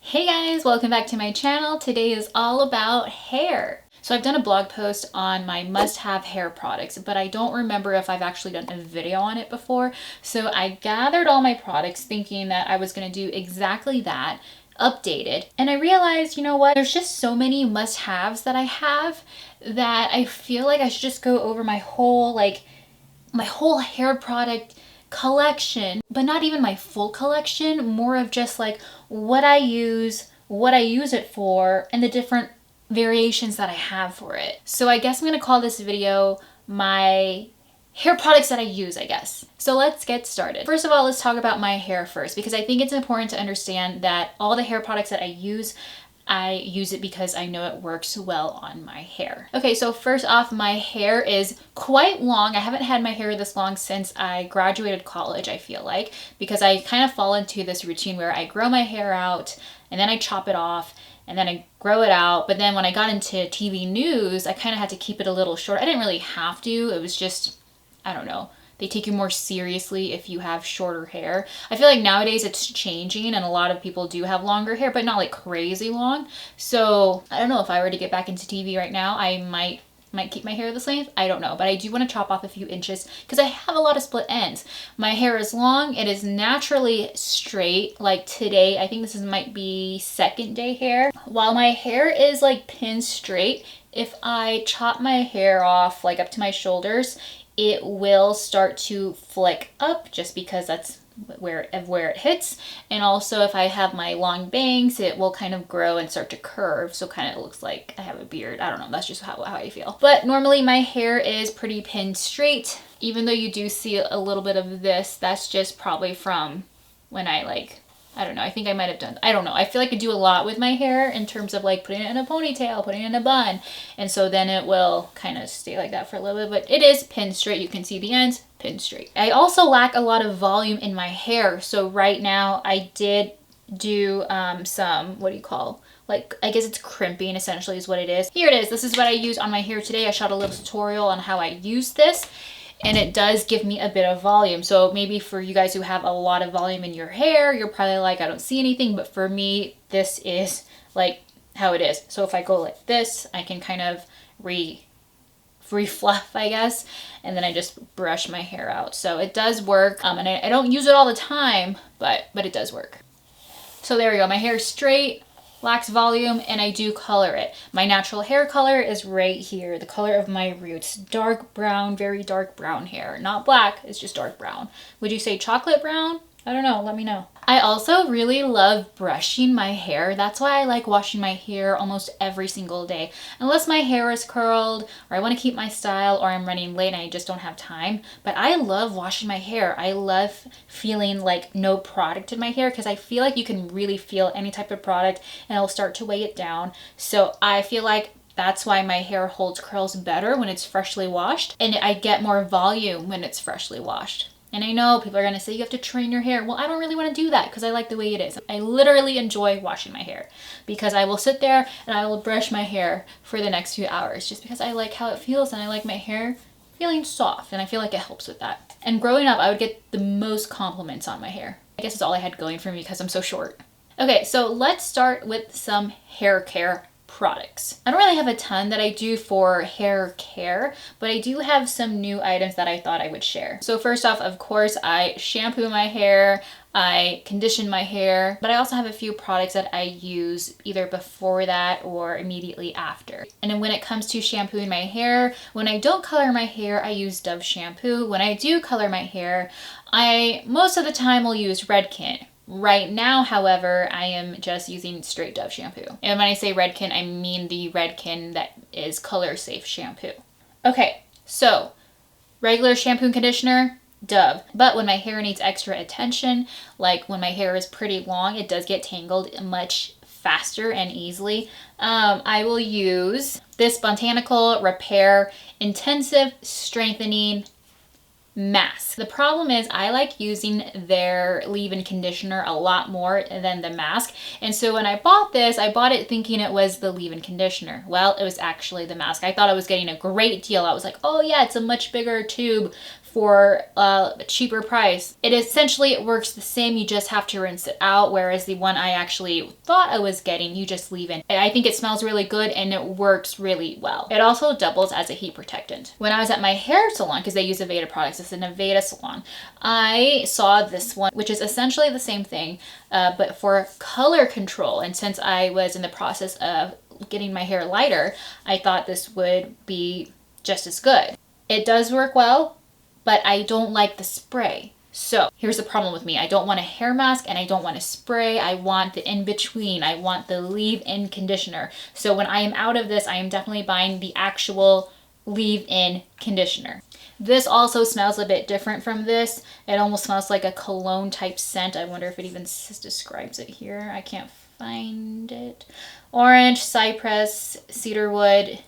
Hey guys, welcome back to my channel. Today is all about hair. So I've done a blog post on my must-have hair products, but I don't remember if I've actually done a video on it before. So I gathered all my products thinking that I was going to do exactly that, updated. And I realized, you know what, there's just so many must-haves that I have that I feel like I should just go over my whole hair product collection, but not even my full collection, more of just like what I use it for, and the different variations that I have for it. So I guess I'm gonna call this video my hair products that I use, I guess. So let's get started. First of all, let's talk about my hair first, because I think it's important to understand that all the hair products that I use it because I know it works well on my hair. Okay, so first off, my hair is quite long. I haven't had my hair this long since I graduated college, I feel like, because I kind of fall into this routine where I grow my hair out and then I chop it off and then I grow it out. But then when I got into TV news, I kind of had to keep it a little short. I didn't really have to. It was just, I don't know. They take you more seriously if you have shorter hair. I feel like nowadays it's changing and a lot of people do have longer hair, but not like crazy long. So I don't know, if I were to get back into TV right now, I might keep my hair this length. I don't know, but I do want to chop off a few inches because I have a lot of split ends. My hair is long. It is naturally straight. Like today, I think this might be second day hair. While my hair is like pin straight, if I chop my hair off like up to my shoulders, it will start to flick up just because that's where it hits. And also if I have my long bangs, it will kind of grow and start to curve. So kind of looks like I have a beard. I don't know. That's just how I feel. But normally my hair is pretty pin straight. Even though you do see a little bit of this, that's just probably from when I don't know. I think I might have done, I don't know. I feel like I do a lot with my hair in terms of like putting it in a ponytail, putting it in a bun. And so then it will kind of stay like that for a little bit, but it is pin straight. You can see the ends, pin straight. I also lack a lot of volume in my hair. So right now I did do some, what do you call, like, I guess it's crimping essentially is what it is. Here it is. This is what I use on my hair today. I shot a little tutorial on how I use this. And it does give me a bit of volume. So maybe for you guys who have a lot of volume in your hair, you're probably like, I don't see anything. But for me, this is like how it is. So if I go like this, I can kind of re-fluff, I guess. And then I just brush my hair out. So it does work. And I don't use it all the time, but it does work. So there we go. My hair is straight, lacks volume, and I do color it. My natural hair color is right here, the color of my roots. Dark brown, very dark brown hair. Not black, it's just dark brown. Would you say chocolate brown? I don't know, let me know. I also really love brushing my hair. That's why I like washing my hair almost every single day. Unless my hair is curled, or I want to keep my style, or I'm running late and I just don't have time. But I love washing my hair. I love feeling like no product in my hair because I feel like you can really feel any type of product and it'll start to weigh it down. So I feel like that's why my hair holds curls better when it's freshly washed, and I get more volume when it's freshly washed. And I know people are going to say you have to train your hair. Well, I don't really want to do that because I like the way it is. I literally enjoy washing my hair because I will sit there and I will brush my hair for the next few hours just because I like how it feels and I like my hair feeling soft, and I feel like it helps with that. And growing up, I would get the most compliments on my hair. I guess it's all I had going for me because I'm so short. Okay, so let's start with some hair care products. I don't really have a ton that I do for hair care, but I do have some new items that I thought I would share. So first off, of course, I shampoo my hair, I condition my hair, but I also have a few products that I use either before that or immediately after. And then when it comes to shampooing my hair, when I don't color my hair, I use Dove shampoo. When I do color my hair, I most of the time will use Redken. Right now, however, I am just using straight Dove shampoo. And when I say Redken, I mean the Redken that is color safe shampoo. Okay, so regular shampoo and conditioner, Dove. But when my hair needs extra attention, like when my hair is pretty long, it does get tangled much faster and easily. I will use this Botanical Repair Intensive Strengthening Mask. The problem is I like using their leave-in conditioner a lot more than the mask. And so when I bought this, I bought it thinking it was the leave-in conditioner. Well, it was actually the mask. I thought I was getting a great deal. I was like, oh yeah, it's a much bigger tube for a cheaper price. It essentially works the same, you just have to rinse it out, whereas the one I actually thought I was getting, you just leave in. I think it smells really good and it works really well. It also doubles as a heat protectant. When I was at my hair salon, because they use Aveda products, it's an Aveda salon, I saw this one, which is essentially the same thing, but for color control. And since I was in the process of getting my hair lighter, I thought this would be just as good. It does work well, but I don't like the spray. So here's the problem with me. I don't want a hair mask and I don't want a spray. I want the in-between. I want the leave-in conditioner. So when I am out of this, I am definitely buying the actual leave-in conditioner. This also smells a bit different from this. It almost smells like a cologne type scent. I wonder if it even describes it here. I can't find it. Orange, cypress, cedarwood,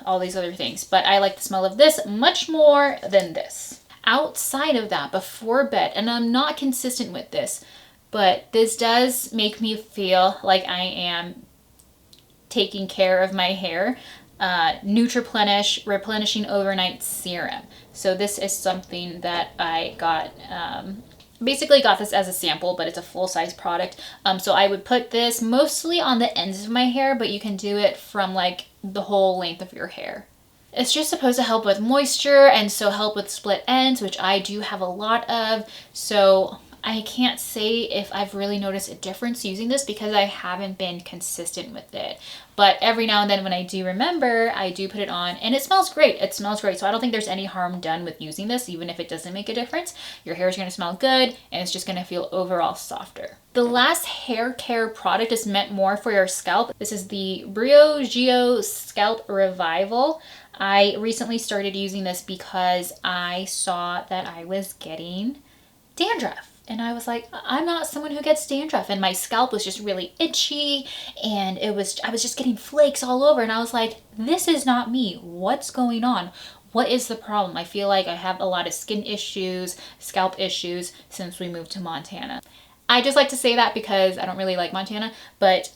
all these other things, but I like the smell of this much more than this. Outside of that, before bed, and I'm not consistent with this, but this does make me feel like I am taking care of my hair. Nutriplenish Replenishing Overnight Serum. So this is something that I got, basically got this as a sample, but it's a full-size product. So I would put this mostly on the ends of my hair, but you can do it from like the whole length of your hair. It's just supposed to help with moisture and so help with split ends, which I do have a lot of. So I can't say if I've really noticed a difference using this because I haven't been consistent with it. But every now and then when I do remember, I do put it on and it smells great. It smells great. So I don't think there's any harm done with using this, even if it doesn't make a difference. Your hair is going to smell good and it's just going to feel overall softer. The last hair care product is meant more for your scalp. This is the Brio Geo Scalp Revival. I recently started using this because I saw that I was getting dandruff. And I was like, I'm not someone who gets dandruff. And my scalp was just really itchy and I was just getting flakes all over. And I was like, this is not me. What's going on? What is the problem? I feel like I have a lot of skin issues, scalp issues since we moved to Montana. I just like to say that because I don't really like Montana, but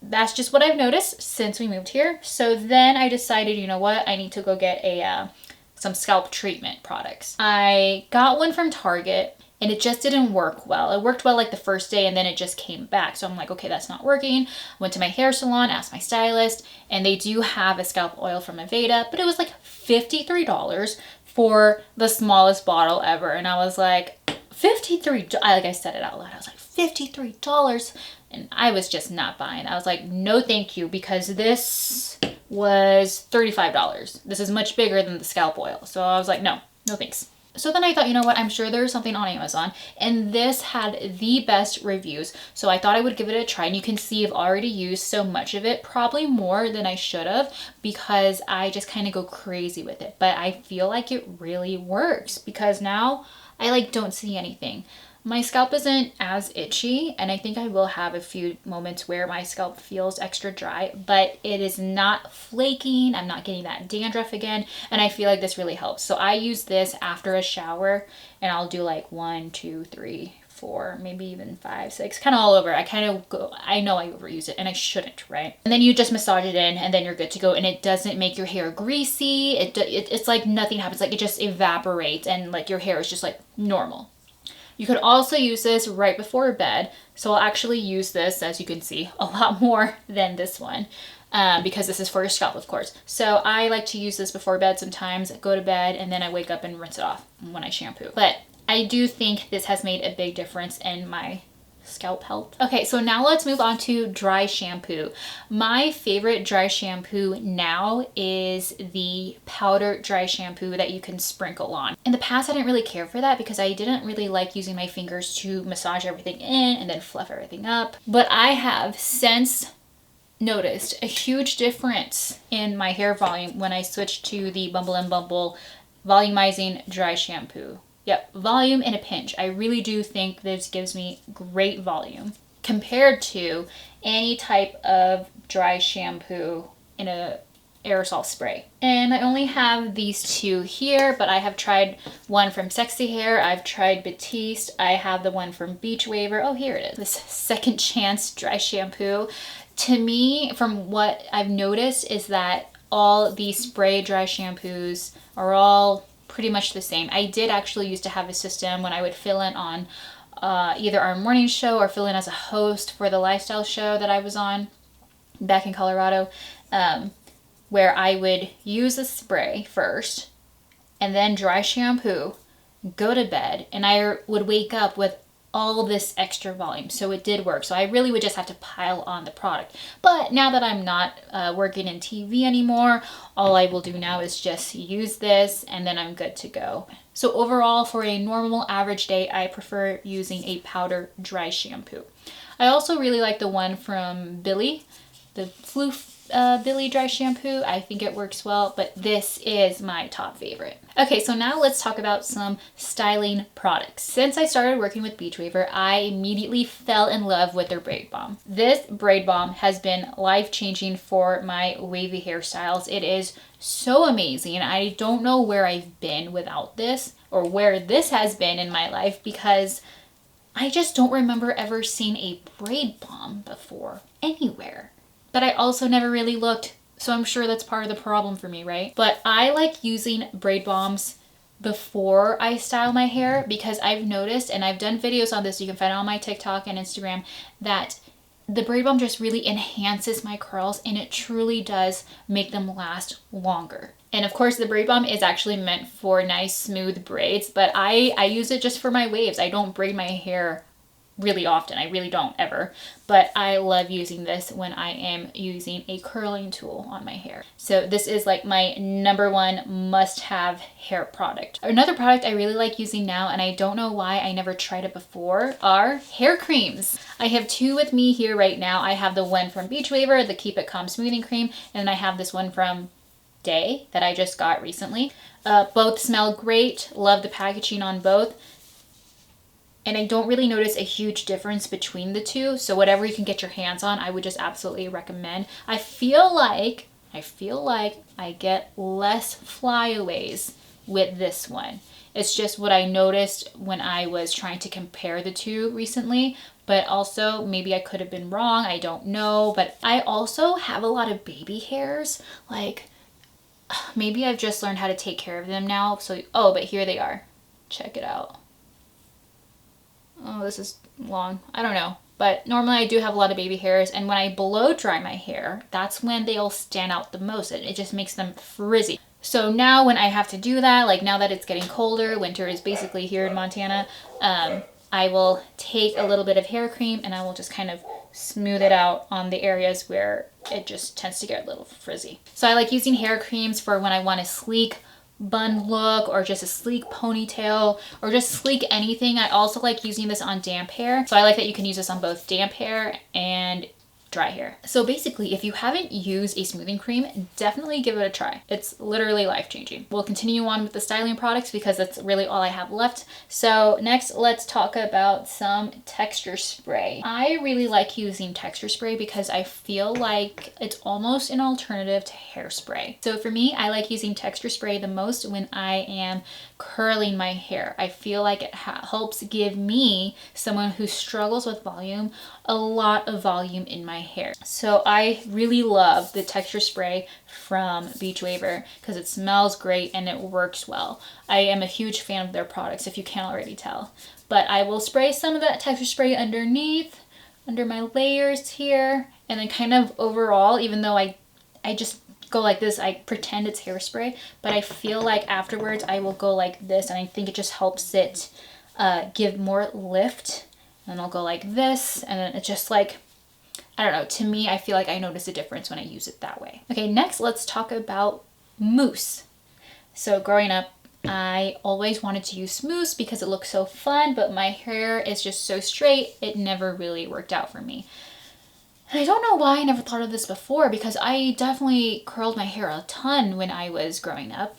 that's just what I've noticed since we moved here. So then I decided, you know what? I need to go get some scalp treatment products. I got one from Target. And it just didn't work well. It worked well like the first day and then it just came back. So I'm like, okay, that's not working. Went to my hair salon, asked my stylist, and they do have a scalp oil from Aveda, but it was like $53 for the smallest bottle ever. And I was like, $53, like I said it out loud. I was like, $53. And I was just not buying. I was like, no, thank you, because this was $35. This is much bigger than the scalp oil. So I was like, no thanks. So then I thought, you know what, I'm sure there's something on Amazon, and this had the best reviews. So I thought I would give it a try, and you can see I've already used so much of it, probably more than I should have, because I just kind of go crazy with it. But I feel like it really works because now I like don't see anything. My scalp isn't as itchy, and I think I will have a few moments where my scalp feels extra dry, but it is not flaking. I'm not getting that dandruff again, and I feel like this really helps. So I use this after a shower, and I'll do like 1, 2, 3, 4, maybe even 5, 6, kind of all over. I know I overuse it, and I shouldn't, right? And then you just massage it in, and then you're good to go, and it doesn't make your hair greasy. It's like nothing happens. Like it just evaporates, and like your hair is just like normal. You could also use this right before bed. So I'll actually use this, as you can see, a lot more than this one because this is for your scalp, of course. So I like to use this before bed sometimes, go to bed, and then I wake up and rinse it off when I shampoo. But I do think this has made a big difference in my scalp health. Okay, so now let's move on to dry shampoo. My favorite dry shampoo now is the powder dry shampoo that you can sprinkle on. In the past, I didn't really care for that because I didn't really like using my fingers to massage everything in and then fluff everything up. But I have since noticed a huge difference in my hair volume when I switched to the Bumble and Bumble volumizing dry shampoo. Yep, volume in a pinch. I really do think this gives me great volume compared to any type of dry shampoo in a aerosol spray. And I only have these two here, but I have tried one from Sexy Hair. I've tried Batiste. I have the one from Beach Waver. Oh, here it is. This Second Chance dry shampoo. To me, from what I've noticed, is that all the spray dry shampoos are all pretty much the same. I did actually used to have a system when I would fill in on either our morning show or fill in as a host for the lifestyle show that I was on back in Colorado, where I would use a spray first and then dry shampoo, go to bed, and I would wake up with all this extra volume. So it did work. So I really would just have to pile on the product. But now that I'm not working in TV anymore, all I will do now is just use this and then I'm good to go. So overall, for a normal average day, I prefer using a powder dry shampoo. I also really like the one from Billy, the Flu Billy dry shampoo. I think it works well, but this is my top favorite. Okay, so now let's talk about some styling products. Since I started working with Beach Waver, I immediately fell in love with their braid balm. This braid balm has been life-changing for my wavy hairstyles. It is so amazing. I don't know where I've been without this, or where this has been in my life, because I just don't remember ever seeing a braid balm before anywhere. But I also never really looked, so I'm sure that's part of the problem for me, right? But I like using braid balms before I style my hair, because I've noticed, and I've done videos on this, you can find it on my TikTok and Instagram, that the braid balm just really enhances my curls and it truly does make them last longer. And of course, the braid balm is actually meant for nice smooth braids, but I use it just for my waves. I don't braid my hair really often. I really don't ever, but I love using this when I am using a curling tool on my hair. So this is like my #1 must-have hair product. Another product I really like using now, and I don't know why I never tried it before, are hair creams. I have 2 with me here right now. I have the one from Beach Waver, the Keep It Calm Smoothing Cream, and I have this one from Day that I just got recently. Both smell great. Love the packaging on both. And I don't really notice a huge difference between the two. So whatever you can get your hands on, I would just absolutely recommend. I feel like I get less flyaways with this one. It's just what I noticed when I was trying to compare the two recently. But also, maybe I could have been wrong. I don't know. But I also have a lot of baby hairs. Like, maybe I've just learned how to take care of them now. So, oh, but here they are. Check it out. Oh, this is long. I don't know. But normally I do have a lot of baby hairs, and when I blow dry my hair, that's when they'll stand out the most. It just makes them frizzy. So now when I have to do that, like now that it's getting colder, winter is basically here in Montana, I will take a little bit of hair cream and I will just kind of smooth it out on the areas where it just tends to get a little frizzy. So I like using hair creams for when I want a sleek bun look, or just a sleek ponytail, or just sleek anything. I also like using this on damp hair. So I like that you can use this on both damp hair and dry hair. So basically, if you haven't used a smoothing cream, definitely give it a try. It's literally life-changing. We'll continue on with the styling products because that's really all I have left. So next, let's talk about some texture spray. I really like using texture spray because I feel like it's almost an alternative to hairspray. So for me, I like using texture spray the most when I am curling my hair. I feel like it helps give me, someone who struggles with volume, a lot of volume in my hair. So I really love the texture spray from Beach Waver because it smells great and it works well. I am a huge fan of their products, if you can't already tell. But I will spray some of that texture spray underneath, under my layers here, and then kind of overall, even though I just go like this, I pretend it's hairspray, but I feel like afterwards I will go like this, and I think it just helps it give more lift. And I'll go like this, and then it's just like, I don't know, to me, I feel like I notice a difference when I use it that way. Okay, next let's talk about mousse. So growing up, I always wanted to use mousse because it looks so fun, but my hair is just so straight, it never really worked out for me. And I don't know why I never thought of this before, because I definitely curled my hair a ton when I was growing up.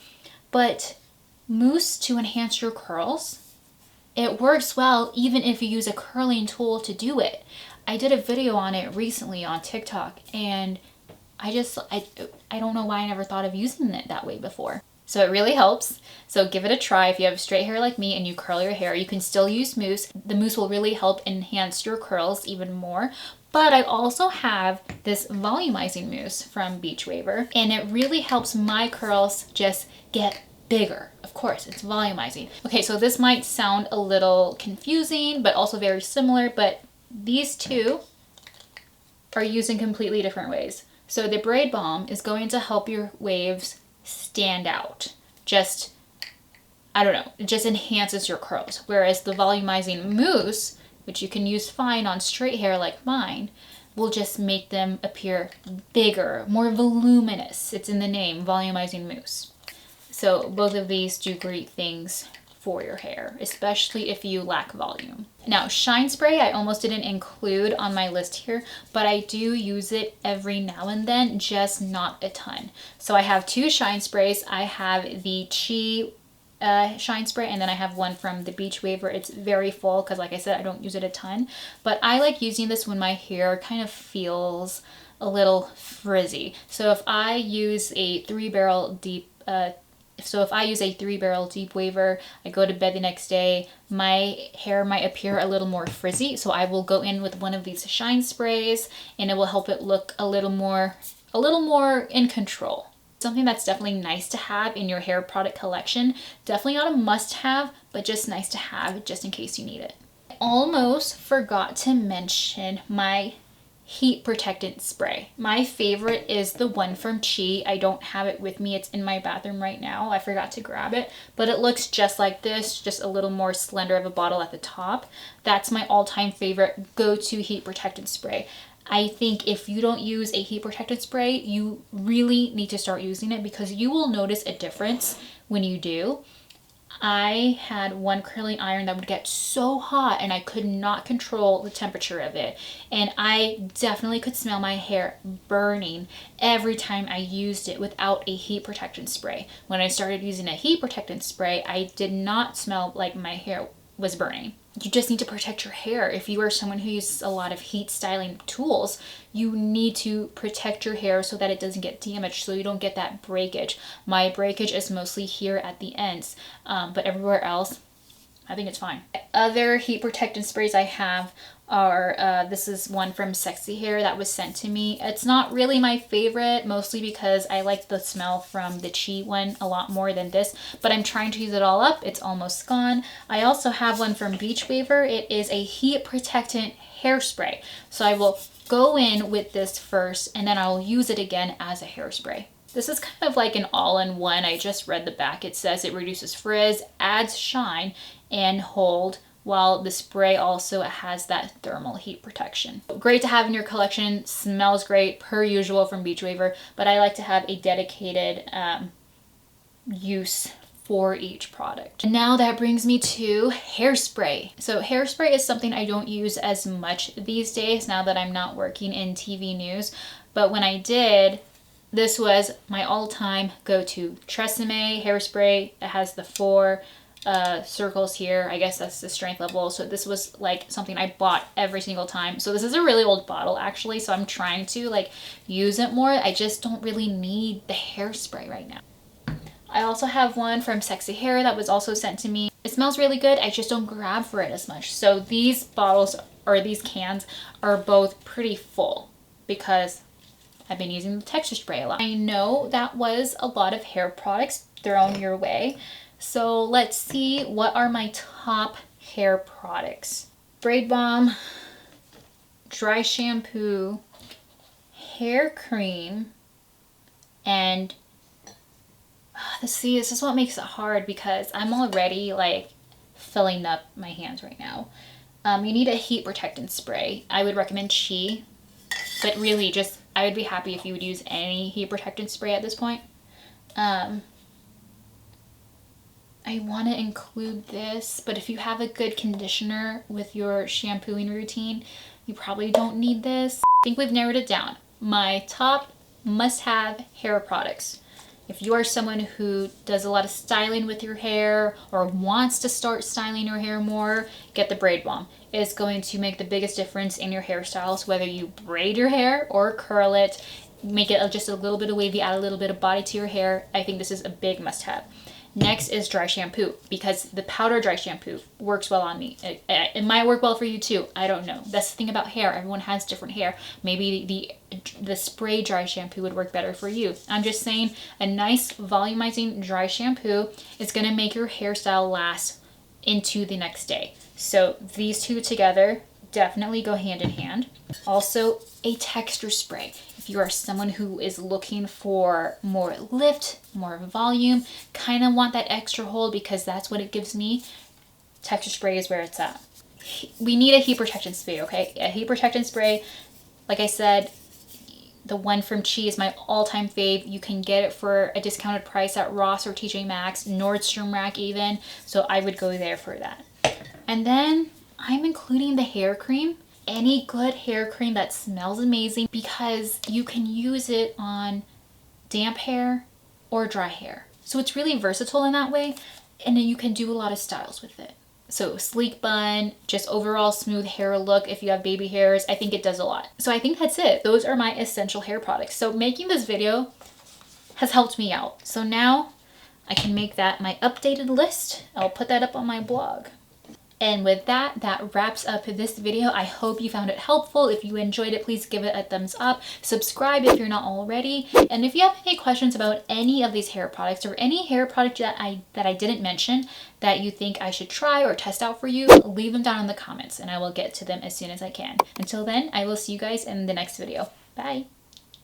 But mousse to enhance your curls, it works well even if you use a curling tool to do it. I did a video on it recently on TikTok, and I don't know why I never thought of using it that way before. So it really helps. So give it a try. If you have straight hair like me and you curl your hair, you can still use mousse. The mousse will really help enhance your curls even more. But I also have this volumizing mousse from Beach Waver, and it really helps my curls just get bigger. Of course, it's volumizing. Okay, so this might sound a little confusing, but also very similar, but these two are used in completely different ways. So the Braid Balm is going to help your waves stand out. Just, I don't know, it just enhances your curls. Whereas the volumizing mousse, which you can use fine on straight hair like mine, will just make them appear bigger, more voluminous. It's in the name, volumizing mousse. So both of these do great things for your hair, especially if you lack volume. Now, Shine Spray I almost didn't include on my list here, but I do use it every now and then, just not a ton. So I have two Shine Sprays. I have the Chi Shine Spray, and then I have one from the Beach Waver. It's very full because, like I said, I don't use it a ton, but I like using this when my hair kind of feels a little frizzy. So if I use a 3-barrel deep deep waver, I go to bed the next day, my hair might appear a little more frizzy, so I will go in with one of these Shine Sprays and it will help it look a little more in control. Something that's definitely nice to have in your hair product collection. Definitely not a must-have, but just nice to have just in case you need it. I almost forgot to mention my heat protectant spray. My favorite is the one from Chi. I don't have it with me. It's in my bathroom right now. I forgot to grab it, but it looks just like this, just a little more slender of a bottle at the top. That's my all-time favorite go-to heat protectant spray. I think if you don't use a heat protectant spray, you really need to start using it because you will notice a difference when you do. I had one curling iron that would get so hot and I could not control the temperature of it. And I definitely could smell my hair burning every time I used it without a heat protectant spray. When I started using a heat protectant spray, I did not smell like my hair was burning. You just need to protect your hair. If you are someone who uses a lot of heat styling tools, you need to protect your hair so that it doesn't get damaged, so you don't get that breakage. My breakage is mostly here at the ends, but everywhere else, I think it's fine. Other heat protectant sprays I have are, this is one from Sexy Hair that was sent to me. It's not really my favorite, mostly because I like the smell from the Chi one a lot more than this, but I'm trying to use it all up. It's almost gone. I also have one from Beach Waver. It is a heat protectant hairspray. So I will go in with this first and then I'll use it again as a hairspray. This is kind of like an all-in-one. I just read the back. It says it reduces frizz, adds shine, and hold, while the spray also has that thermal heat protection. Great to have in your collection, smells great per usual from Beach Waver, but I like to have a dedicated use for each product. And now that brings me to hairspray. So hairspray is something I don't use as much these days now that I'm not working in TV news, but when I did, this was my all-time go-to. Tresemme hairspray. It has the 4 circles here. I guess that's the strength level. So this was like something I bought every single time. So this is a really old bottle actually, so I'm trying to like use it more. I just don't really need the hairspray right now. I also have one from Sexy Hair that was also sent to me. It smells really good. I just don't grab for it as much. So these bottles or these cans are both pretty full because I've been using the texture spray a lot. I know that was a lot of hair products thrown your way. So let's see, what are my top hair products? Braid Balm, dry shampoo, hair cream, and this is what makes it hard because I'm already like filling up my hands right now. You need a heat protectant spray. I would recommend Chi, but really just, I would be happy if you would use any heat protectant spray at this point. I want to include this, but if you have a good conditioner with your shampooing routine, you probably don't need this. I think we've narrowed it down. My top must-have hair products. If you are someone who does a lot of styling with your hair or wants to start styling your hair more, get the Braid Balm. It's going to make the biggest difference in your hairstyles, whether you braid your hair or curl it. make it just a little bit of wavy, add a little bit of body to your hair. I think this is a big must-have. Next is dry shampoo, because the powder dry shampoo works well on me. It might work well for you too. I don't know. That's the thing about hair. Everyone has different hair. Maybe the spray dry shampoo would work better for you. I'm just saying a nice volumizing dry shampoo is going to make your hairstyle last into the next day. So these two together definitely go hand in hand. Also, a texture spray. If you are someone who is looking for more lift, more volume, kind of want that extra hold, because that's what it gives me, texture spray is where it's at. We need a heat protection spray, okay? A heat protection spray, like I said, the one from Chi is my all-time fave. You can get it for a discounted price at Ross or TJ Maxx, Nordstrom Rack even, so I would go there for that. And then I'm including the hair cream. Any good hair cream that smells amazing, because you can use it on damp hair or dry hair. So it's really versatile in that way, and then you can do a lot of styles with it. So sleek bun, just overall smooth hair look if you have baby hairs. I think it does a lot. So I think that's it. Those are my essential hair products. So making this video has helped me out. So now I can make that my updated list. I'll put that up on my blog. And with that, that wraps up this video. I hope you found it helpful. If you enjoyed it, please give it a thumbs up. Subscribe if you're not already. And if you have any questions about any of these hair products, or any hair product that I didn't mention that you think I should try or test out for you, leave them down in the comments and I will get to them as soon as I can. Until then, I will see you guys in the next video. Bye.